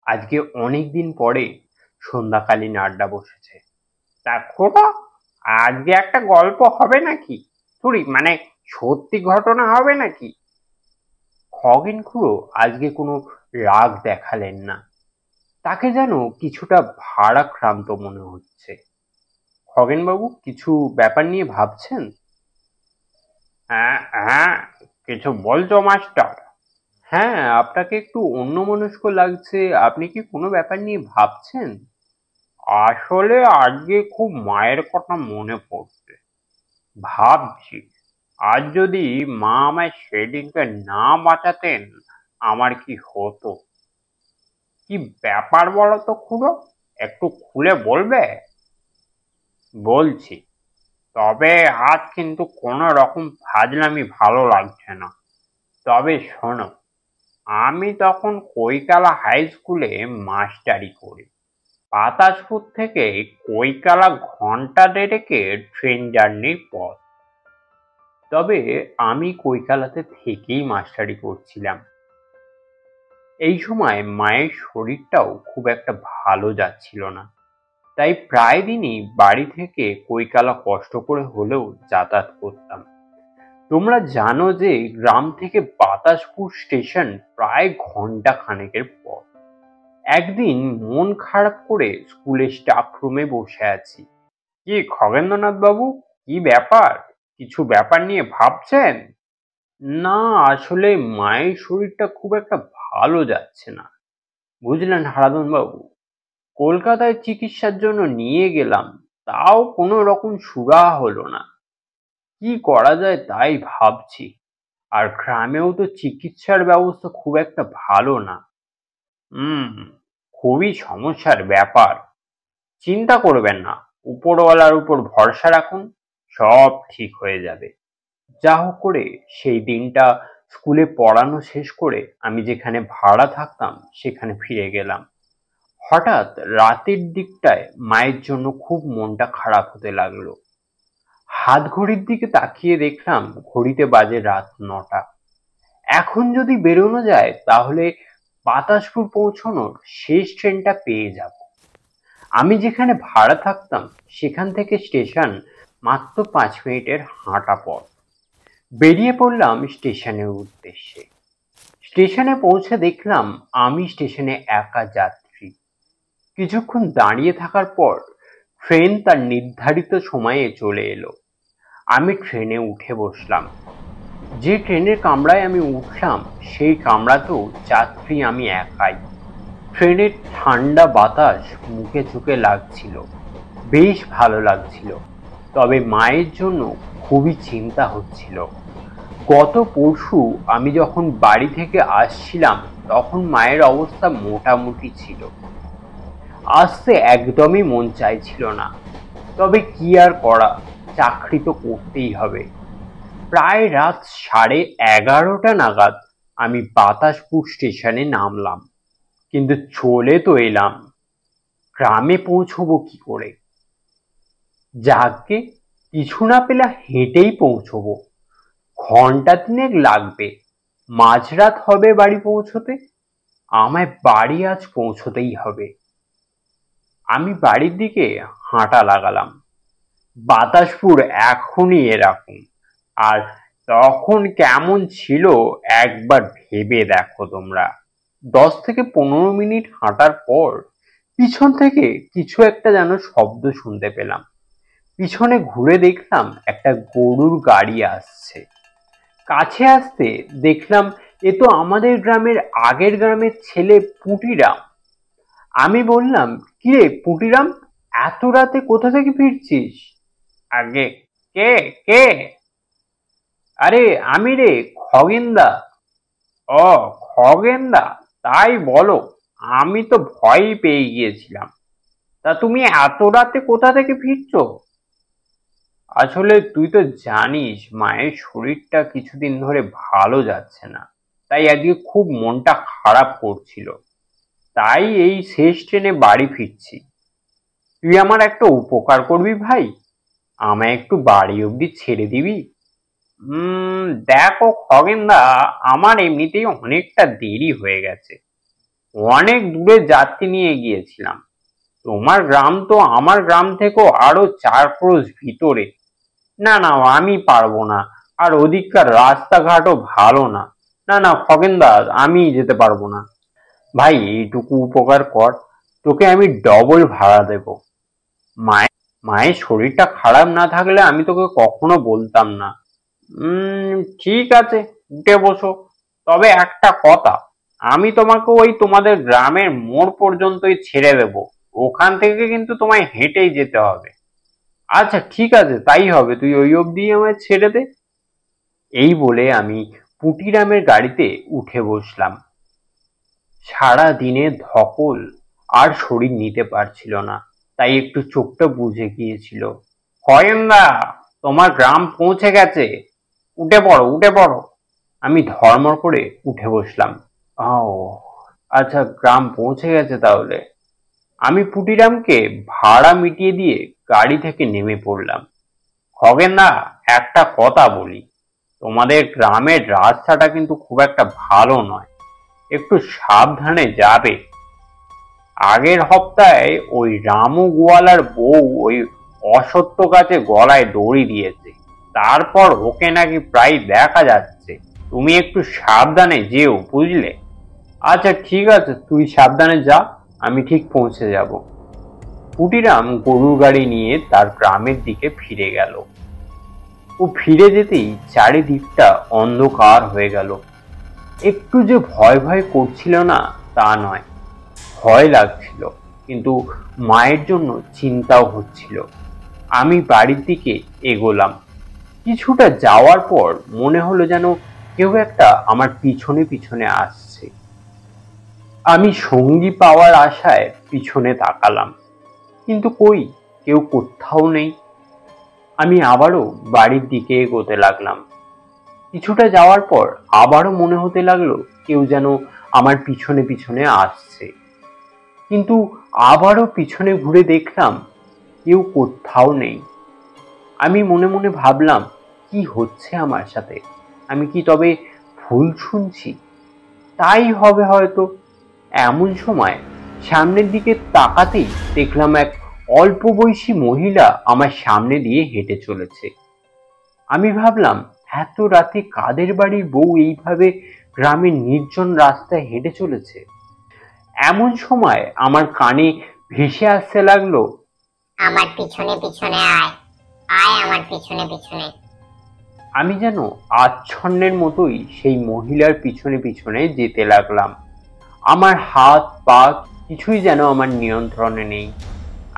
আজকে অনেকদিন পরে সন্ধ্যাকালীন আড্ডা বসেছে। তা খুড়ো, আজকে একটা গল্প হবে নাকি? মানে সত্যি ঘটনা হবে নাকি? খগেন খুড়ো আজকে কোনো রাগ দেখালেন না। তাকে যেন কিছুটা ভারাক্রান্ত মনে হচ্ছে। খগেন বাবু কিছু ব্যাপার নিয়ে ভাবছেন? হ্যাঁ হ্যাঁ, কিছু বলছো মাস্টার? হ্যাঁ, আপনাকে একটু অন্যমনস্ক লাগছে। আপনি কি কোনো ব্যাপার নিয়ে ভাবছেন? আসলে আজকে খুব মায়ের কথা মনে পড়ছে। ভাবছি, আজ যদি মা আমায় সেদিনকে না বাঁচাতেন আমার কি হতো। কি ব্যাপার বলো তো খুড়ো, একটু খুলে বলবে? বলছি, তবে আজ কিন্তু কোনো রকম ফাজলামি ভালো লাগছে না। তবে শোনো, আমি তখন কৈকালা হাই স্কুলে মাস্টারি করি। বাতাসপুর থেকে কৈকালা ঘন্টা দেড়েকের ট্রেন জার্নির পথ। তবে আমি কৈকালাতে থেকেই মাস্টারি করছিলাম। এই সময় মায়ের শরীরটাও খুব একটা ভালো যাচ্ছিল না, তাই প্রায় দিনই বাড়ি থেকে কৈকালা কষ্ট করে হলেও যাতায়াত করতাম। তোমরা জানো যে গ্রাম থেকে বাতাসপুর স্টেশন প্রায় ঘন্টা খানেকের পথ। একদিন মন খারাপ করে স্কুলের স্টাফ রুমে বসে আছি। কি খগেন্দ্রনাথ বাবু, কি ব্যাপার? কিছু ব্যাপার নিয়ে ভাবছেন? না, আসলে মায়ের শরীরটা খুব একটা ভালো যাচ্ছে না, বুঝলেন হারাধন বাবু। কলকাতায় চিকিৎসার জন্য নিয়ে গেলাম, তাও কোনো রকম সুরাহা হলো না। কি করা যায় তাই ভাবছি। আর গ্রামেও তো চিকিৎসার ব্যবস্থা খুব একটা ভালো না। হুম, খুবই সমস্যার ব্যাপার। চিন্তা করবেন না, উপরওয়ালার উপর ভরসা রাখুন, সব ঠিক হয়ে যাবে। যা হোক করে সেই দিনটা স্কুলে পড়ানো শেষ করে আমি যেখানে ভাড়া থাকতাম সেখানে ফিরে গেলাম। হঠাৎ রাতের দিকটায় মায়ের জন্য খুব মনটা খারাপ হতে লাগলো। হাত ঘড়ির দিকে তাকিয়ে দেখলাম ঘড়িতে বাজে রাত 9টা। এখন যদি বেরোনো যায় তাহলে বাতাসপুর পৌঁছানোর শেষ ট্রেনটা পেয়ে যাব। আমি যেখানে ভাড়া থাকতাম সেখান থেকে স্টেশন মাত্র 5 মিনিটের হাঁটা পথ। বেরিয়ে পড়লাম স্টেশনের উদ্দেশ্যে। স্টেশনে পৌঁছে দেখলাম আমি স্টেশনে একা যাত্রী। কিছুক্ষণ দাঁড়িয়ে থাকার পর ট্রেন তার নির্ধারিত সময়ে চলে এলো। আমি ট্রেনে উঠে বসলাম। যে ট্রেনের কামরায় আমি উঠলাম সেই কামরাতেও যাত্রী আমি একাই। ট্রেনের ঠান্ডা বাতাস মুখে চোখে লাগছিল, বেশ ভালো লাগছিল। তবে মায়ের জন্য খুবই চিন্তা হচ্ছিল। গত পরশু আমি যখন বাড়ি থেকে আসছিলাম তখন মায়ের অবস্থা মোটামুটি ছিল। আসতে একদমই মন চাইছিল না, তবে কি আর করা, চাকরি তো করতেই হবে। প্রায় রাত 11:30 নাগাদ আমি বাতাসপুর স্টেশনে নামলাম, কিন্তু চলে তো এলাম, গ্রামে পৌঁছবো কি করে? যাকে কিছু না পেলে হেঁটেই পৌঁছবো, ঘন্টা 3 লাগবে, মাঝরাত হবে বাড়ি পৌঁছতে। আমায় বাড়ি আজ পৌঁছতেই হবে। আমি বাড়ির দিকে হাঁটা লাগালাম। বাতাসপুর এখনই এরকম, আর তখন কেমন ছিল একবার ভেবে দেখো তোমরা। 10 থেকে 15 মিনিট হাঁটার পর পিছন থেকে কিছু একটা যেন শব্দ শুনতে পেলাম। পিছনে ঘুরে দেখলাম একটা গরুর গাড়ি আসছে। কাছে আসতে দেখলাম এ তো আমাদের গ্রামের আগের গ্রামের ছেলে পুটিরাম। আমি বললাম, কিরে পুটিরাম, এত রাতে কোথা থেকে ফিরছিস? আগে কে কে? আরে আমি রে, খগেনদা। ও, খগেনদা, তাই বলো। আমি তো ভয়ই পেয়ে গিয়েছিলাম। তা তুমি এত রাতে কোথা থেকে ফিরছো? আসলে তুই তো জানিস মায়ের শরীরটা কিছুদিন ধরে ভালো যাচ্ছে না, তাই আজকে খুব মনটা খারাপ করছিল। তাই এই শেষ ট্রেনে বাড়ি ফিরছি। তুই আমার একটা উপকার করবি ভাই, আমায় একটু বাড়ি অবধি ছেড়ে দিবি? দেখো খগেনদা, আমার এমনিতেই অনেকটা দেরি হয়ে গেছে। অনেক দূরে যাত্রী নিয়ে গিয়েছিলাম। তোমার গ্রাম তো আমার গ্রাম থেকেও আরো 4 ক্রোশ ভিতরে। না না, আমি পারবো না। আর ওদিককার রাস্তাঘাটও ভালো না। না না খগেনদা, আমি যেতে পারবো না। ভাই, এইটুকু উপকার কর, তোকে আমি ডবল ভাড়া দেব। মায়ের মায়ের শরীরটা খারাপ না থাকলে আমি তোকে কখনো বলতাম না। ঠিক আছে, উঠে বসো। তবে একটা কথা, আমি তোমাকে ওই তোমাদের গ্রামের মোড় পর্যন্তই ছেড়ে দেব। ওখান থেকে কিন্তু তোমায় হেঁটেই যেতে হবে। আচ্ছা ঠিক আছে, তাই হবে, তুই ওই অবধি আমায় ছেড়ে দে। এই বলে আমি পুটিরামের গাড়িতে উঠে বসলাম। সারা দিনে ধকল আর শরীর নিতে পারছিল না, তাই একটু চোখটা বুজে গিয়েছিল। খগেনদা, তোমার গ্রাম পৌঁছে গেছে, উঠে পড়ো উঠে পড়ো। আমি ধর্মর করে উঠে বসলাম। ও আচ্ছা, গ্রাম পৌঁছে গেছে তাহলে। আমি পুটিরামকে ভাড়া মিটিয়ে দিয়ে গাড়ি থেকে নেমে পড়লাম। খগেনদা, একটা কথা বলি, তোমাদের গ্রামের রাস্তাটা কিন্তু খুব একটা ভালো নয়, একটু সাবধানে যাবে। আগের সপ্তাহে ওই রামু গোয়ালার বউ ওই অসত্য গাছে গলায় দড়ি দিয়েছে, তারপর ওকে নাকি প্রায় দেখা যাচ্ছে। তুমি একটু সাবধানে যেও, বুঝলে? আচ্ছা ঠিক আছে, তুই সাবধানে যা, আমি ঠিক পৌঁছে যাব। পুটিরাম গরুর গাড়ি নিয়ে তার গ্রামের দিকে ফিরে গেল। ও ফিরে যেতেই চারিদিকটা অন্ধকার হয়ে গেল। একটু যে ভয় ভয় করছিল না তা নয়, ভয় লাগছিল, কিন্তু মায়ের জন্য চিন্তাও হচ্ছিল। আমি বাড়ির দিকে এগোলাম। কিছুটা যাওয়ার পর মনে হলো যেন কেউ একটা আমার পিছনে পিছনে আসছে। আমি সঙ্গী পাওয়ার আশায় পিছনে তাকালাম, কিন্তু কই, কেউ কোথাও নেই। আমি আবারও বাড়ির দিকে এগোতে লাগলাম। কিছুটা যাওয়ার পর আবারও মনে হতে লাগলো কেউ যেন আমার পিছনে পিছনে আসছে, কিন্তু আবারও পিছনে ঘুরে দেখলাম কেউ কোথাও নেই। আমি মনে মনে ভাবলাম, কি হচ্ছে আমার সাথে? আমি কি তবে ভুল শুনছি? তাই হবে হয়তো। এমন সময় সামনের দিকে তাকাতেই দেখলাম এক অল্প বয়সী মহিলা আমার সামনে দিয়ে হেঁটে চলেছে। আমি ভাবলাম, এত রাতে কাদের বাড়ির বউ এইভাবে গ্রামের নির্জন রাস্তায় হেঁটে চলেছে? এমন সময় আমার কানে ভেসে আসতে লাগলো, আমার পিছনে পিছনে আয়, আয় আমার পিছনে পিছনে। আমি যেন আচ্ছন্নের মতোই সেই মহিলার পিছনে পিছনে যেতে লাগলাম। আমার হাত পা কিছুই যেন আমার নিয়ন্ত্রণে নেই।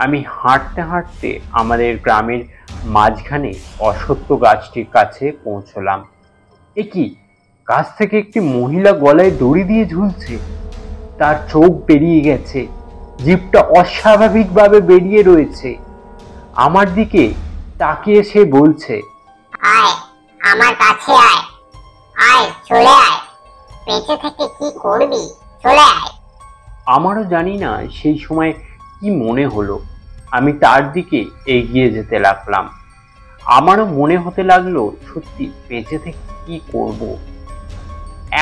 আমি হাঁটতে হাঁটতে আমাদের গ্রামের মাঝখানে অশ্বত্থ গাছটির কাছে পৌঁছলাম। এ কি, গাছ থেকে একটি মহিলা গলায় দড়ি দিয়ে ঝুলছে। তার চোখ বেরিয়ে গেছে, জিভটা অস্বাভাবিকভাবে বেরিয়ে রয়েছে। আমার দিকে তাকিয়ে সে বলছে, আয় আমার কাছে আয়, আয় চলে আয়, বেঁচে থেকে কি করবি, চলে আয়। আমারও জানি না সেই সময় কি মনে হলো, আমি তার দিকে এগিয়ে যেতে লাগলাম। আমারও মনে হতে লাগলো, সত্যি বেঁচে থেকে কি করব।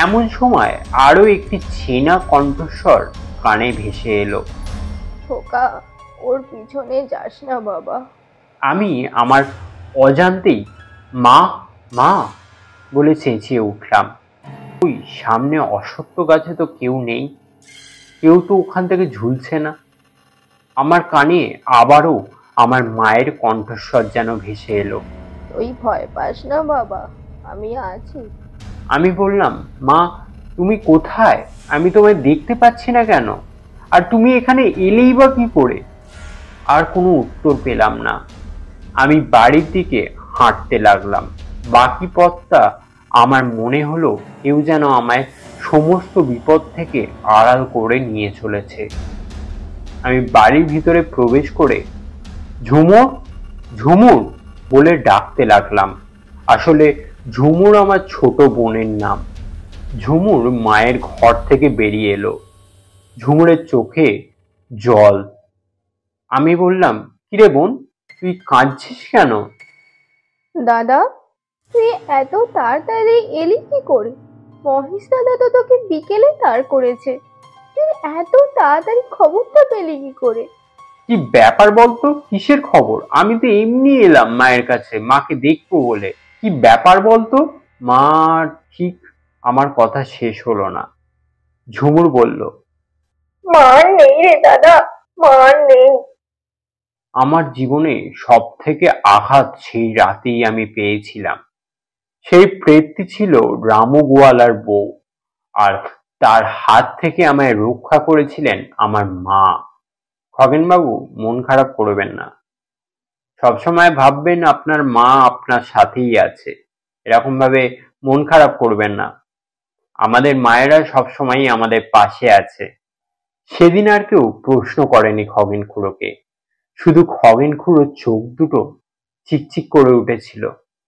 এমন সময় আরো একটি চেনা কণ্ঠস্বর কানে ভেসে এলো, খোকা, ওর পিছনে যাস না বাবা। আমি আমার অজান্তেই মা মা বলে চেঁচিয়ে উঠলাম। ওই সামনে অশ্বত্থ গাছে তো কেউ নেই, কেউ তো ওখান থেকে ঝুলছে না। আমার কানে আবারও আমার মায়ের কণ্ঠস্বর যেন ভেসে এলো। তুই ভয় পাস না বাবা, আমি আছি। আমি বললাম, মা তুমি কোথায়? আমি তোমায় দেখতে পাচ্ছি না কেন? আর তুমি এখানে এলেই বা কি করে? আর কোনো উত্তর পেলাম না। আমি বাড়ির দিকে হাঁটতে লাগলাম। বাকি পথটা আমার মনে হলো কেউ যেন আমায় সমস্ত বিপদ থেকে আড়াল করে নিয়ে চলেছে। আমি বাড়ির ভিতরে প্রবেশ করে ঝুমুর ঝুমুর বলে ডাকতে লাগলাম। আসলে ঝুমুর আমার ছোট বোনের নাম। ঝুমুর মায়ের ঘর থেকে বেরিয়ে এলো। ঝুমুরের চোখে জল। আমি বললাম, কিরে বোন, তুই কাঁদছিস কেন? দাদা, তুই এত তাড়াতাড়ি এলি কি করে? মহেশ দাদা তো তোকে বিকেলে তার করেছে। তুই এত তাড়াতাড়ি খবরটা পেলি কি করে? কি ব্যাপার বলতো? কিসের খবর? আমি তো এমনি এলাম মায়ের কাছে, মাকে দেখবো বলে। কি ব্যাপার বলতো? মা ঠিক আমার কথা শেষ হলো না। ঝুমুর বলল, মা নেই রে দাদা, মা নেই। আমার জীবনে সব থেকে আঘাত সেই রাতেই আমি পেয়েছিলাম। সেই প্রেতটি ছিল রামু গোয়ালার বউ, আর তার হাত থেকে আমায় রক্ষা করেছিলেন আমার মা। খগেনবাবু, মন খারাপ করবেন না। সবসময় ভাববেন আপনার মা আপনার সাথেই আছে। এরকম ভাবে মন খারাপ করবেন না। আমাদের মায়েরা সবসময়ই আমাদের পাশে আছে। সেদিন আর কেউ প্রশ্ন করেনি খগেন খুড়োকে। শুধু খগেন খুড়োর চোখ দুটো চিকচিক করে উঠেছিল।